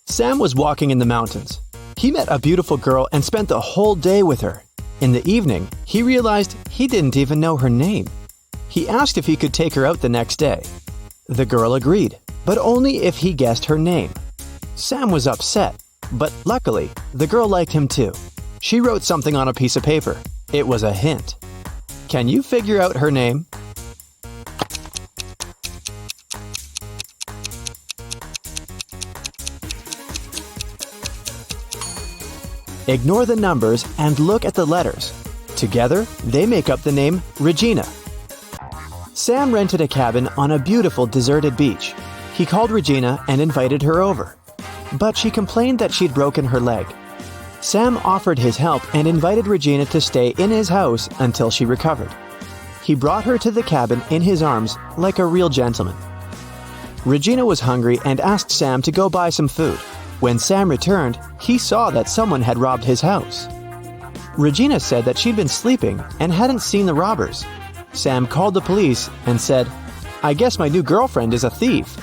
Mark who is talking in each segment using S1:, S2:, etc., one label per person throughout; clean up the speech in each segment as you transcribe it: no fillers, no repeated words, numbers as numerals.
S1: Sam was walking in the mountains. He met a beautiful girl and spent the whole day with her. In the evening, he realized he didn't even know her name. He asked if he could take her out the next day. The girl agreed, but only if he guessed her name. Sam was upset, but luckily, the girl liked him too. She wrote something on a piece of paper. It was a hint. Can you figure out her name? Ignore the numbers and look at the letters. Together, they make up the name Regina. Sam rented a cabin on a beautiful deserted beach. He called Regina and invited her over. But she complained that she'd broken her leg. Sam offered his help and invited Regina to stay in his house until she recovered. He brought her to the cabin in his arms like a real gentleman. Regina was hungry and asked Sam to go buy some food. When Sam returned, he saw that someone had robbed his house. Regina said that she'd been sleeping and hadn't seen the robbers. Sam called the police and said, "I guess my new girlfriend is a thief."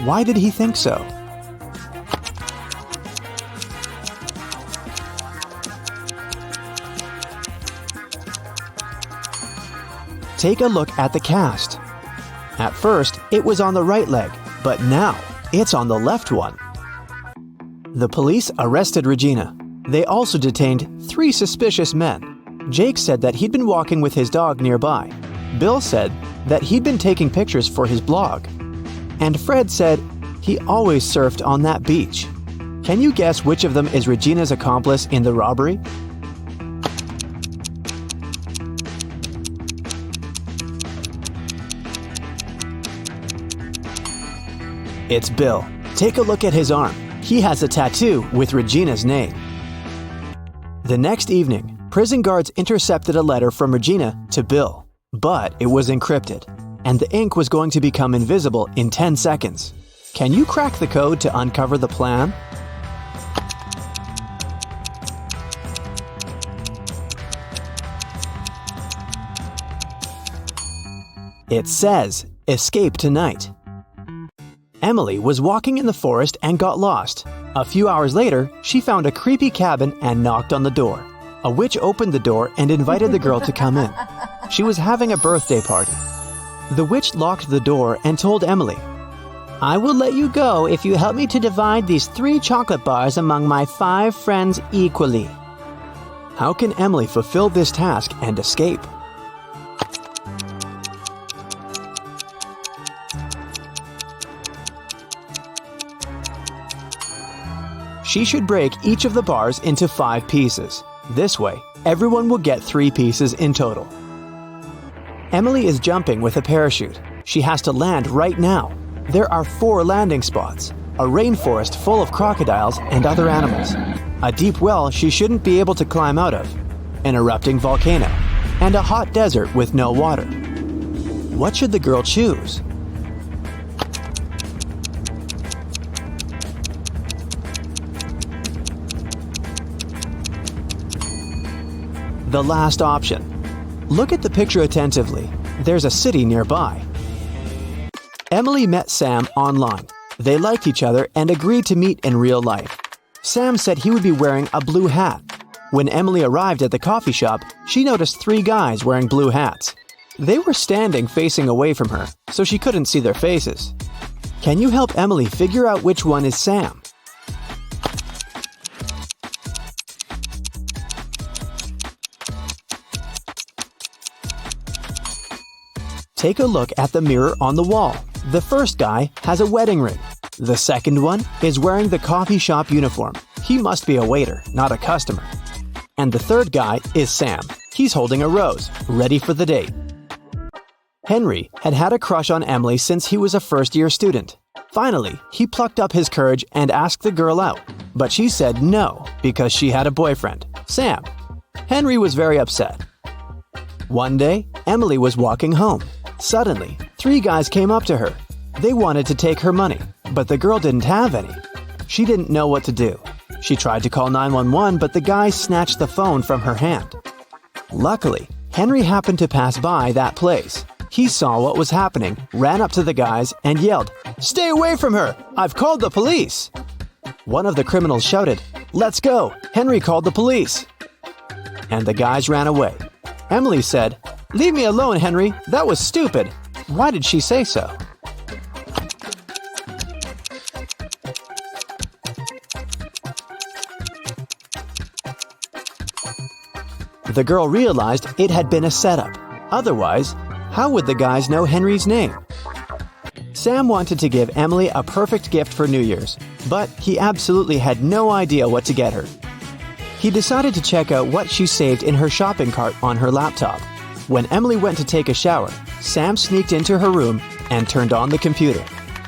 S1: Why did he think so? Take a look at the cast. At first, it was on the right leg, but now it's on the left one. The police arrested Regina. They also detained 3 suspicious men. Jake said that he'd been walking with his dog nearby. Bill said that he'd been taking pictures for his blog. And Fred said he always surfed on that beach. Can you guess which of them is Regina's accomplice in the robbery? It's Bill. Take a look at his arm. He has a tattoo with Regina's name. The next evening, prison guards intercepted a letter from Regina to Bill, but it was encrypted, and the ink was going to become invisible in 10 seconds. Can you crack the code to uncover the plan? It says, "Escape tonight." Emily was walking in the forest and got lost. A few hours later, she found a creepy cabin and knocked on the door. A witch opened the door and invited the girl to come in. She was having a birthday party. The witch locked the door and told Emily, "I will let you go if you help me to divide these 3 chocolate bars among my 5 friends equally." How can Emily fulfill this task and escape? She should break each of the bars into 5 pieces. This way, everyone will get 3 pieces in total. Emily is jumping with a parachute. She has to land right now. There are 4 landing spots, a rainforest full of crocodiles and other animals, a deep well she shouldn't be able to climb out of, an erupting volcano, and a hot desert with no water. What should the girl choose? The last option. Look at the picture attentively. There's a city nearby. Emily met Sam online. They liked each other and agreed to meet in real life. Sam said he would be wearing a blue hat. When Emily arrived at the coffee shop, she noticed 3 guys wearing blue hats. They were standing facing away from her, so she couldn't see their faces. Can you help Emily figure out which one is Sam? Take a look at the mirror on the wall. The first guy has a wedding ring. The second one is wearing the coffee shop uniform. He must be a waiter, not a customer. And the third guy is Sam. He's holding a rose, ready for the date. Henry had had a crush on Emily since he was a first-year student. Finally, he plucked up his courage and asked the girl out. But she said no, because she had a boyfriend, Sam. Henry was very upset. One day, Emily was walking home. Suddenly, 3 guys came up to her. They wanted to take her money, but the girl didn't have any. She didn't know what to do. She tried to call 911, but the guys snatched the phone from her hand. Luckily, Henry happened to pass by that place. He saw what was happening, ran up to the guys, and yelled, "Stay away from her! I've called the police!" One of the criminals shouted, "Let's go! Henry called the police!" And the guys ran away. Emily said, "Leave me alone, Henry. That was stupid. Why did she say so?" The girl realized it had been a setup. Otherwise, how would the guys know Henry's name? Sam wanted to give Emily a perfect gift for New Year's, but he absolutely had no idea what to get her. He decided to check out what she saved in her shopping cart on her laptop. When Emily went to take a shower, Sam sneaked into her room and turned on the computer.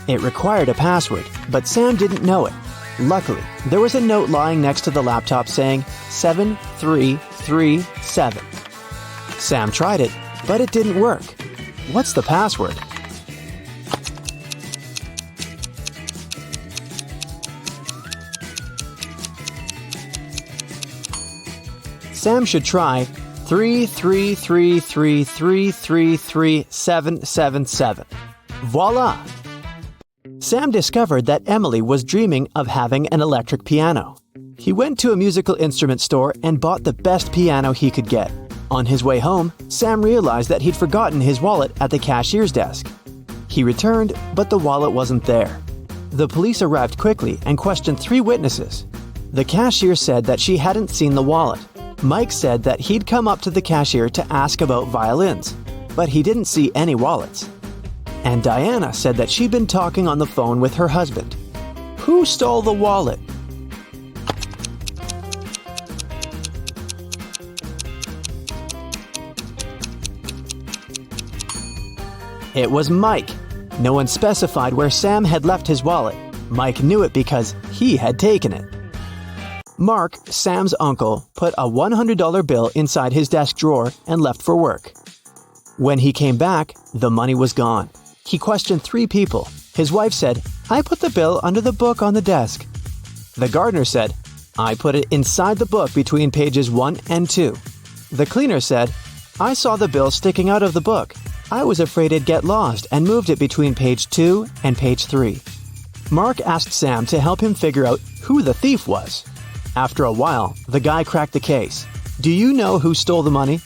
S1: It required a password, but Sam didn't know it. Luckily, there was a note lying next to the laptop saying 7337. Sam tried it, but it didn't work. What's the password? Sam should try 33333333777. Voila! Sam discovered that Emily was dreaming of having an electric piano. He went to a musical instrument store and bought the best piano he could get. On his way home, Sam realized that he'd forgotten his wallet at the cashier's desk. He returned, but the wallet wasn't there. The police arrived quickly and questioned 3 witnesses. The cashier said that she hadn't seen the wallet. Mike said that he'd come up to the cashier to ask about violins, but he didn't see any wallets. And Diana said that she'd been talking on the phone with her husband. Who stole the wallet? It was Mike. No one specified where Sam had left his wallet. Mike knew it because he had taken it. Mark, Sam's uncle, put a $100 bill inside his desk drawer and left for work. When he came back, the money was gone. He questioned 3 people. His wife said, "I put the bill under the book on the desk." The gardener said, "I put it inside the book between pages 1 and 2. The cleaner said, "I saw the bill sticking out of the book. I was afraid it'd get lost and moved it between page 2 and page 3. Mark asked Sam to help him figure out who the thief was. After a while, the guy cracked the case. Do you know who stole the money?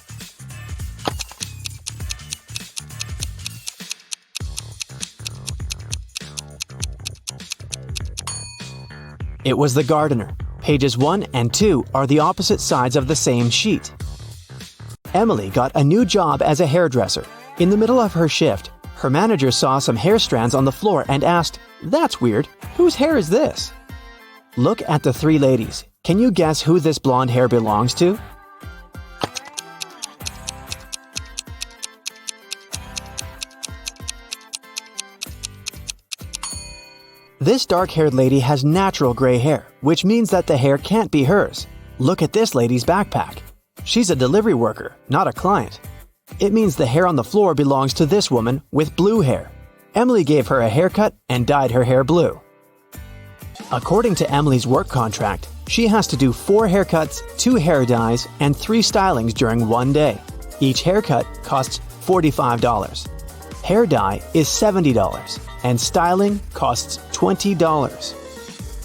S1: It was the gardener. Pages 1 and 2 are the opposite sides of the same sheet. Emily got a new job as a hairdresser. In the middle of her shift, her manager saw some hair strands on the floor and asked, "That's weird. Whose hair is this?" Look at the 3 ladies. Can you guess who this blonde hair belongs to? This dark-haired lady has natural gray hair, which means that the hair can't be hers. Look at this lady's backpack. She's a delivery worker, not a client. It means the hair on the floor belongs to this woman with blue hair. Emily gave her a haircut and dyed her hair blue. According to Emily's work contract, she has to do 4 haircuts, 2 hair dyes, and 3 stylings during one day. Each haircut costs $45. Hair dye is $70, and styling costs $20.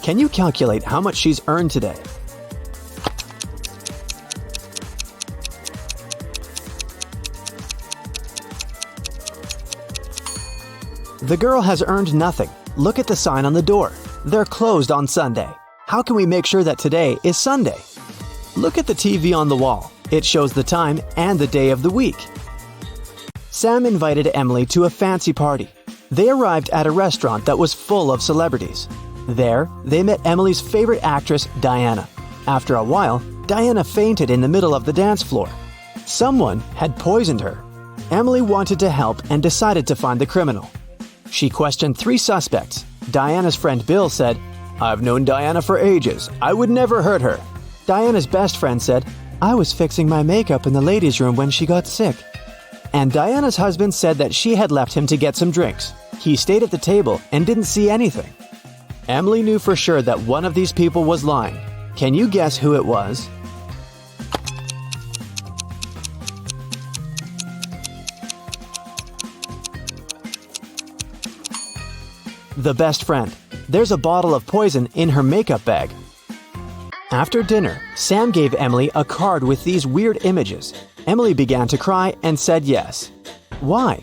S1: Can you calculate how much she's earned today? The girl has earned nothing. Look at the sign on the door. They're closed on Sunday. How can we make sure that today is Sunday? Look at the TV on the wall. It shows the time and the day of the week. Sam invited Emily to a fancy party. They arrived at a restaurant that was full of celebrities. There, they met Emily's favorite actress, Diana. After a while, Diana fainted in the middle of the dance floor. Someone had poisoned her. Emily wanted to help and decided to find the criminal. She questioned 3 suspects. Diana's friend Bill said, "I've known Diana for ages. I would never hurt her." Diana's best friend said, "I was fixing my makeup in the ladies' room when she got sick." And Diana's husband said that she had left him to get some drinks. He stayed at the table and didn't see anything. Emily knew for sure that one of these people was lying. Can you guess who it was? The best friend. There's a bottle of poison in her makeup bag. After dinner, Sam gave Emily a card with these weird images. Emily began to cry and said yes. Why?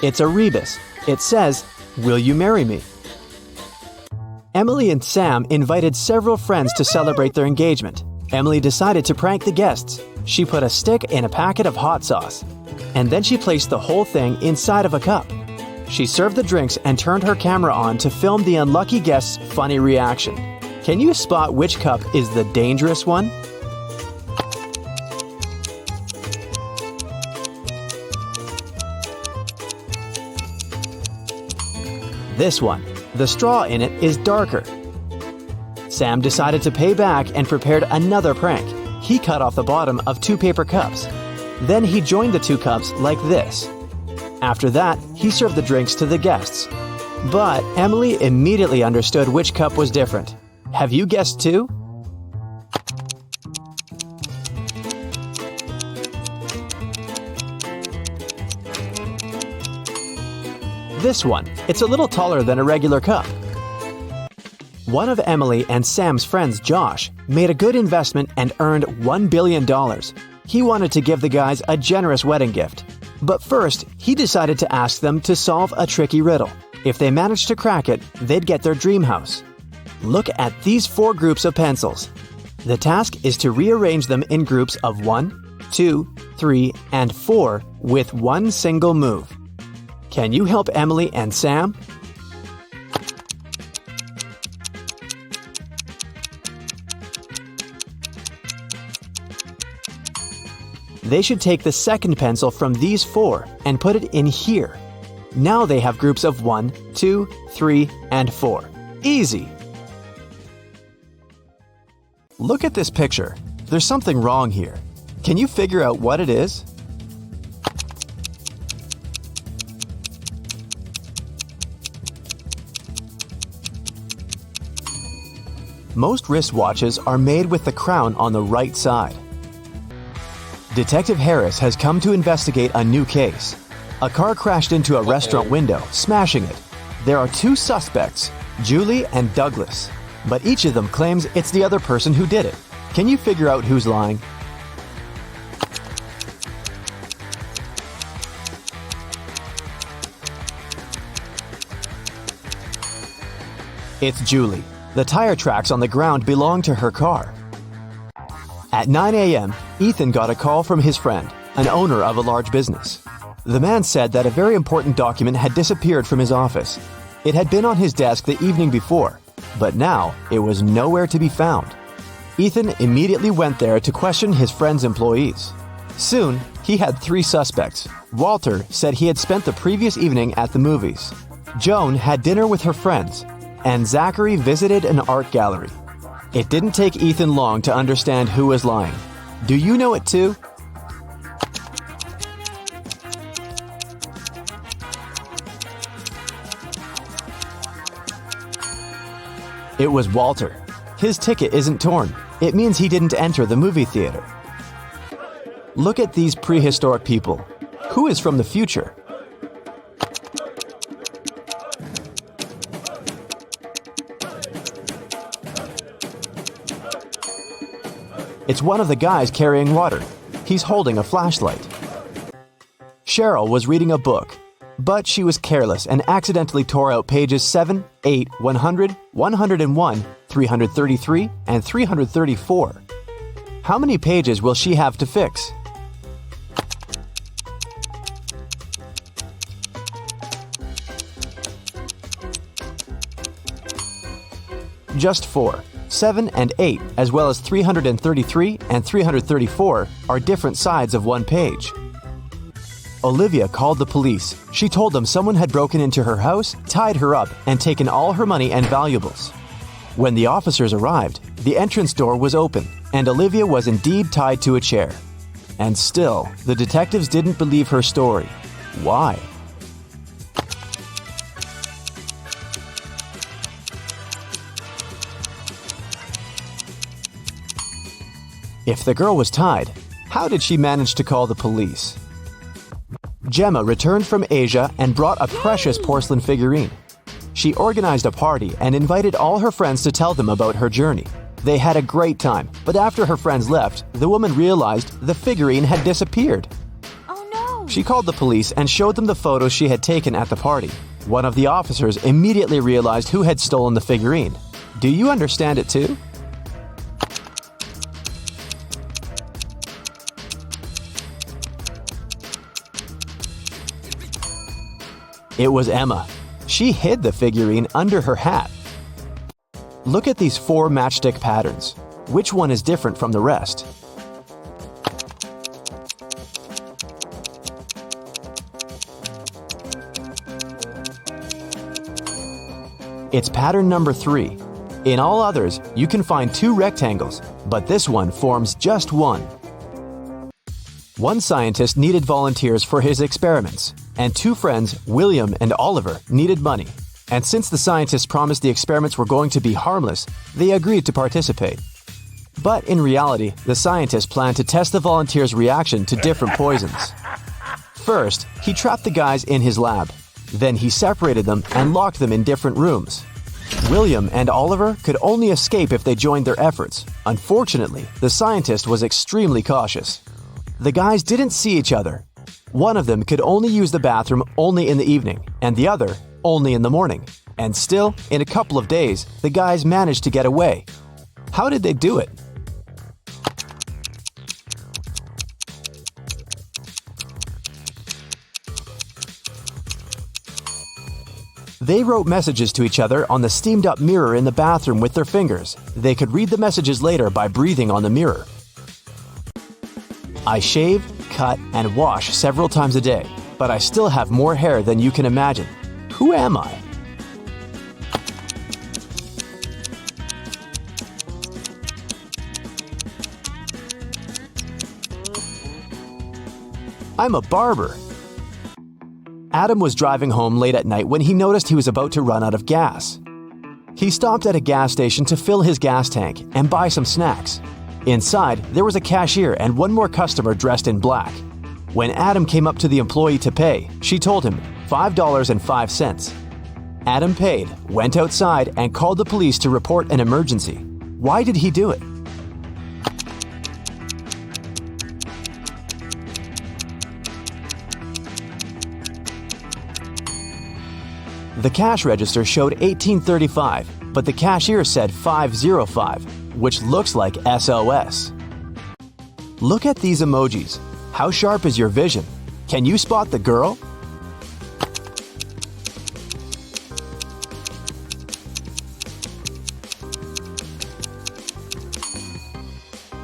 S1: It's a rebus. It says, "Will you marry me?" Emily and Sam invited several friends to celebrate their engagement. Emily decided to prank the guests. She put a stick in a packet of hot sauce, and then she placed the whole thing inside of a cup. She served the drinks and turned her camera on to film the unlucky guest's funny reaction. Can you spot which cup is the dangerous one? This one. The straw in it is darker. Sam decided to pay back and prepared another prank. He cut off the bottom of 2 paper cups. Then he joined the 2 cups like this. After that, he served the drinks to the guests. But Emily immediately understood which cup was different. Have you guessed too? This one. It's a little taller than a regular cup. One of Emily and Sam's friends, Josh, made a good investment and earned $1 billion. He wanted to give the guys a generous wedding gift. But first, he decided to ask them to solve a tricky riddle. If they managed to crack it, they'd get their dream house. Look at these 4 groups of pencils. The task is to rearrange them in groups of 1, 2, 3, and 4 with one single move. Can you help Emily and Sam? They should take the second pencil from these 4 and put it in here. Now they have groups of 1, 2, 3, and 4. Easy! Look at this picture. There's something wrong here. Can you figure out what it is? Most wristwatches are made with the crown on the right side. Detective Harris has come to investigate a new case. A car crashed into a restaurant window, smashing it. There are 2 suspects, Julie and Douglas, but each of them claims it's the other person who did it. Can you figure out who's lying? It's Julie. The tire tracks on the ground belong to her car. At 9 a.m., Ethan got a call from his friend, an owner of a large business. The man said that a very important document had disappeared from his office. It had been on his desk the evening before, but now it was nowhere to be found. Ethan immediately went there to question his friend's employees. Soon, he had 3 suspects. Walter said he had spent the previous evening at the movies. Joan had dinner with her friends, and Zachary visited an art gallery. It didn't take Ethan long to understand who was lying. Do you know it too? It was Walter. His ticket isn't torn. It means he didn't enter the movie theater. Look at these prehistoric people. Who is from the future? It's one of the guys carrying water. He's holding a flashlight. Cheryl was reading a book, but she was careless and accidentally tore out pages 7, 8, 100, 101, 333, and 334. How many pages will she have to fix? Just 4. 7 and 8, as well as 333 and 334, are different sides of one page. Olivia called the police. She told them someone had broken into her house, tied her up, and taken all her money and valuables. When the officers arrived, the entrance door was open, and Olivia was indeed tied to a chair. And still, the detectives didn't believe her story. Why? If the girl was tied, How did she manage to call the police? Gemma returned from Asia and brought a precious porcelain figurine. She organized a party and invited all her friends to tell them about her journey. They had a great time, but after her friends left, the woman realized the figurine had disappeared.
S2: Oh no!
S1: She called the police and showed them the photos she had taken at the party. One of the officers immediately realized who had stolen the figurine. Do you understand it too? It was Emma. She hid the figurine under her hat. Look at these 4 matchstick patterns. Which one is different from the rest? It's pattern number 3. In all others, you can find 2 rectangles, but this one forms just one. One scientist needed volunteers for his experiments, and 2 friends, William and Oliver, needed money. And since the scientists promised the experiments were going to be harmless, they agreed to participate. But in reality, the scientist planned to test the volunteers' reaction to different poisons. First, he trapped the guys in his lab. Then he separated them and locked them in different rooms. William and Oliver could only escape if they joined their efforts. Unfortunately, the scientist was extremely cautious. The guys didn't see each other. One of them could only use the bathroom only in the evening, and the other only in the morning. And still, in a couple of days, the guys managed to get away. How did they do it? They wrote messages to each other on the steamed-up mirror in the bathroom with their fingers. They could read the messages later by breathing on the mirror. I shave, cut, and wash several times a day, but I still have more hair than you can imagine. Who am I? I'm a barber. Adam was driving home late at night when he noticed he was about to run out of gas. He stopped at a gas station to fill his gas tank and buy some snacks. Inside, there was a cashier and one more customer dressed in black. When Adam came up to the employee to pay, she told him $5.05. Adam paid, went outside, and called the police to report an emergency. Why did he do it? The cash register showed 1835, but the cashier said 505, which looks like SOS. Look at these emojis. How sharp is your vision? Can you spot the girl?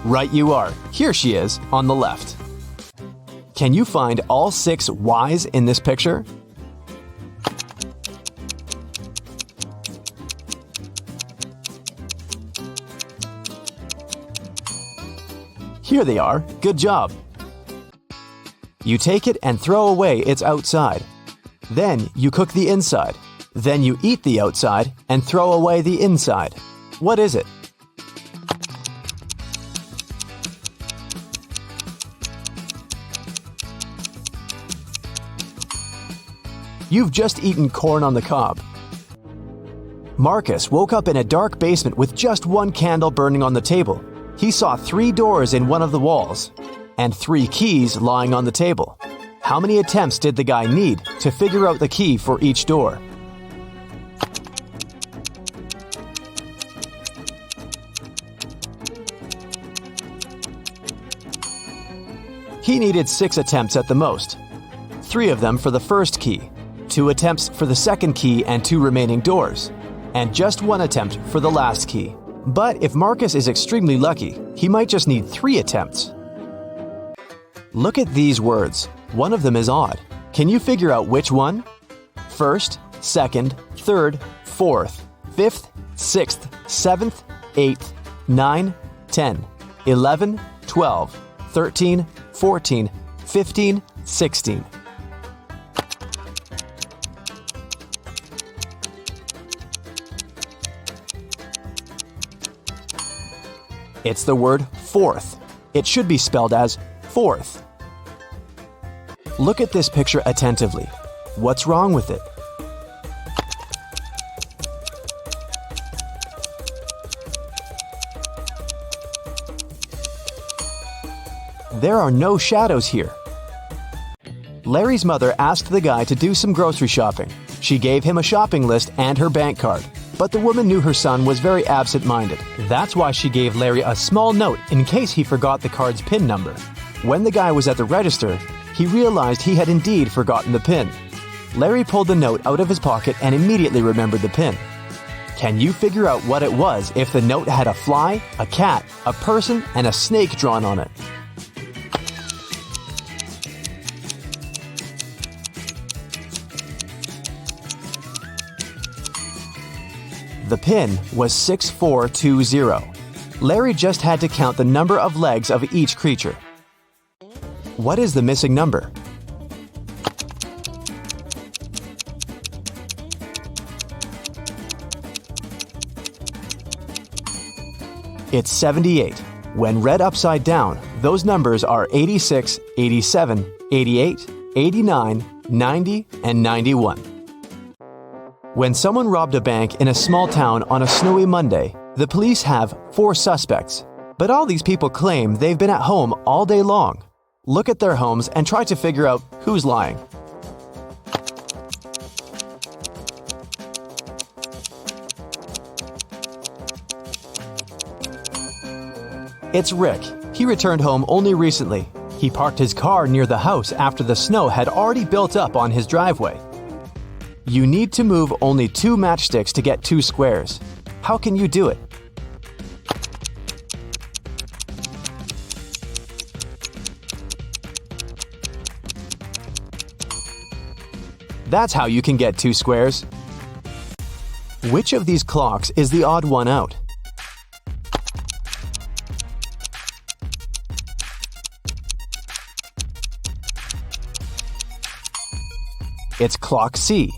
S1: Right you are. Here she is, on the left. Can you find all 6 Ys in this picture? Here they are. Good job. You take it and throw away its outside. Then you cook the inside. Then you eat the outside and throw away the inside. What is it? You've just eaten corn on the cob. Marcus woke up in a dark basement with just one candle burning on the table. He saw 3 doors in one of the walls and 3 keys lying on the table. How many attempts did the guy need to figure out the key for each door? He needed 6 attempts at the most. 3 of them for the first key, 2 attempts for the second key and 2 remaining doors, and just 1 attempt for the last key. But if Marcus is extremely lucky, he might just need 3 attempts. Look at these words. One of them is odd. Can you figure out which one? First, second, third, fourth, fifth, sixth, 7th, 8th, 9, 10, 11, 12, 13, 14, 15, 16. It's the word fourth. It should be spelled as 4th. Look at this picture attentively. What's wrong with it? There are no shadows here. Larry's mother asked the guy to do some grocery shopping. She gave him a shopping list and her bank card, but the woman knew her son was very absent-minded. That's why she gave Larry a small note in case he forgot the card's PIN number. When the guy was at the register, he realized he had indeed forgotten the PIN. Larry pulled the note out of his pocket and immediately remembered the PIN. Can you figure out what it was if the note had a fly, a cat, a person, and a snake drawn on it? The PIN was 6420. Larry just had to count the number of legs of each creature. What is the missing number? It's 78. When read upside down, those numbers are 86, 87, 88, 89, 90, and 91. When someone robbed a bank in a small town on a snowy Monday, the police have 4 suspects. But all these people claim they've been at home all day long. Look at their homes and try to figure out who's lying. It's Rick. He returned home only recently. He parked his car near the house after the snow had already built up on his driveway. You need to move only 2 matchsticks to get 2 squares. How can you do it? That's how you can get 2 squares. Which of these clocks is the odd one out? It's clock C.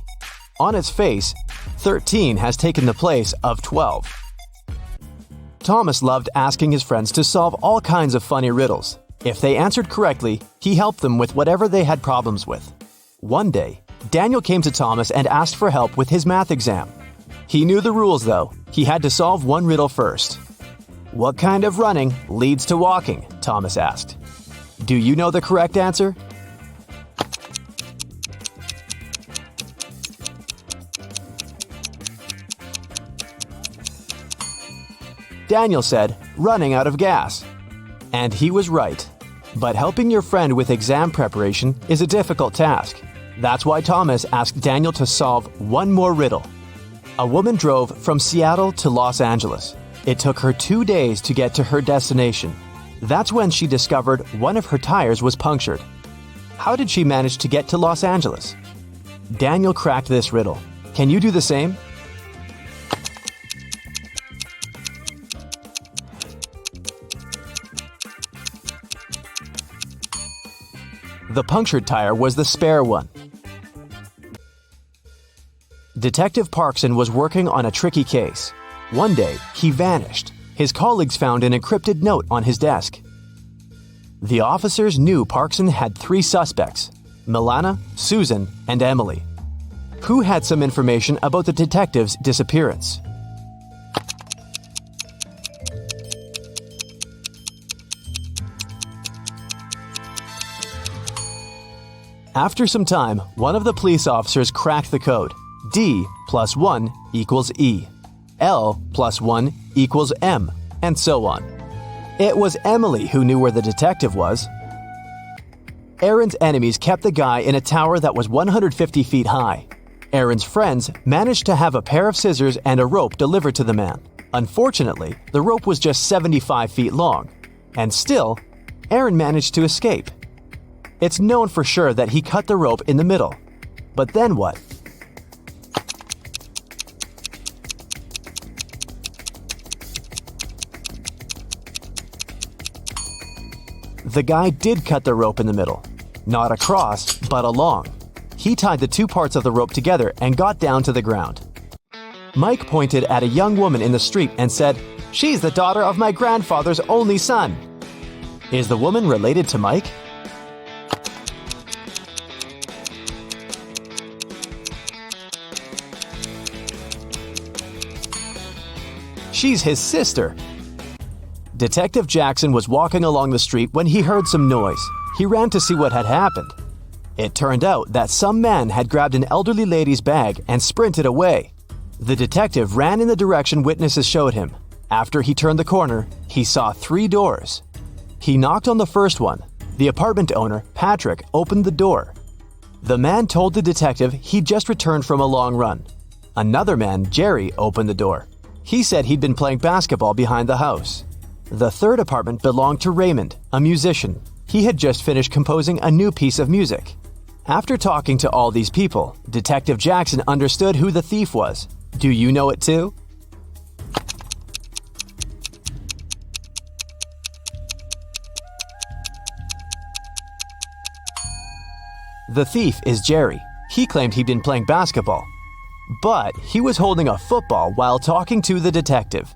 S1: On its face, 13 has taken the place of 12. Thomas loved asking his friends to solve all kinds of funny riddles. If they answered correctly, he helped them with whatever they had problems with. One day, Daniel came to Thomas and asked for help with his math exam. He knew the rules, though. He had to solve one riddle first. What kind of running leads to walking? Thomas asked. Do you know the correct answer? Daniel said, running out of gas. And he was right. But helping your friend with exam preparation is a difficult task. That's why Thomas asked Daniel to solve one more riddle. A woman drove from Seattle to Los Angeles. It took her 2 days to get to her destination. That's when she discovered one of her tires was punctured. How did she manage to get to Los Angeles? Daniel cracked this riddle. Can you do the same? The punctured tire was the spare one. Detective Parkson was working on a tricky case. One day, he vanished. His colleagues found an encrypted note on his desk. The officers knew Parkson had 3 suspects: Milana, Susan, and Emily. Who had some information about the detective's disappearance? After some time, one of the police officers cracked the code. D plus 1 equals E. L plus 1 equals M, and so on. It was Emily who knew where the detective was. Aaron's enemies kept the guy in a tower that was 150 feet high. Aaron's friends managed to have a pair of scissors and a rope delivered to the man. Unfortunately, the rope was just 75 feet long. And still, Aaron managed to escape. It's known for sure that he cut the rope in the middle. But then what? The guy did cut the rope in the middle. Not across, but along. He tied the 2 parts of the rope together and got down to the ground. Mike pointed at a young woman in the street and said, "She's the daughter of my grandfather's only son." Is the woman related to Mike? She's his sister. Detective Jackson was walking along the street when he heard some noise. He ran to see what had happened. It turned out that some man had grabbed an elderly lady's bag and sprinted away. The detective ran in the direction witnesses showed him. After he turned the corner, he saw 3 doors. He knocked on the first one. The apartment owner, Patrick, opened the door. The man told the detective he'd just returned from a long run. Another man, Jerry, opened the door. He said he'd been playing basketball behind the house. The third apartment belonged to Raymond, a musician. He had just finished composing a new piece of music. After talking to all these people, Detective Jackson understood who the thief was. Do you know it too? The thief is Jerry. He claimed he'd been playing basketball. But he was holding a football while talking to the detective.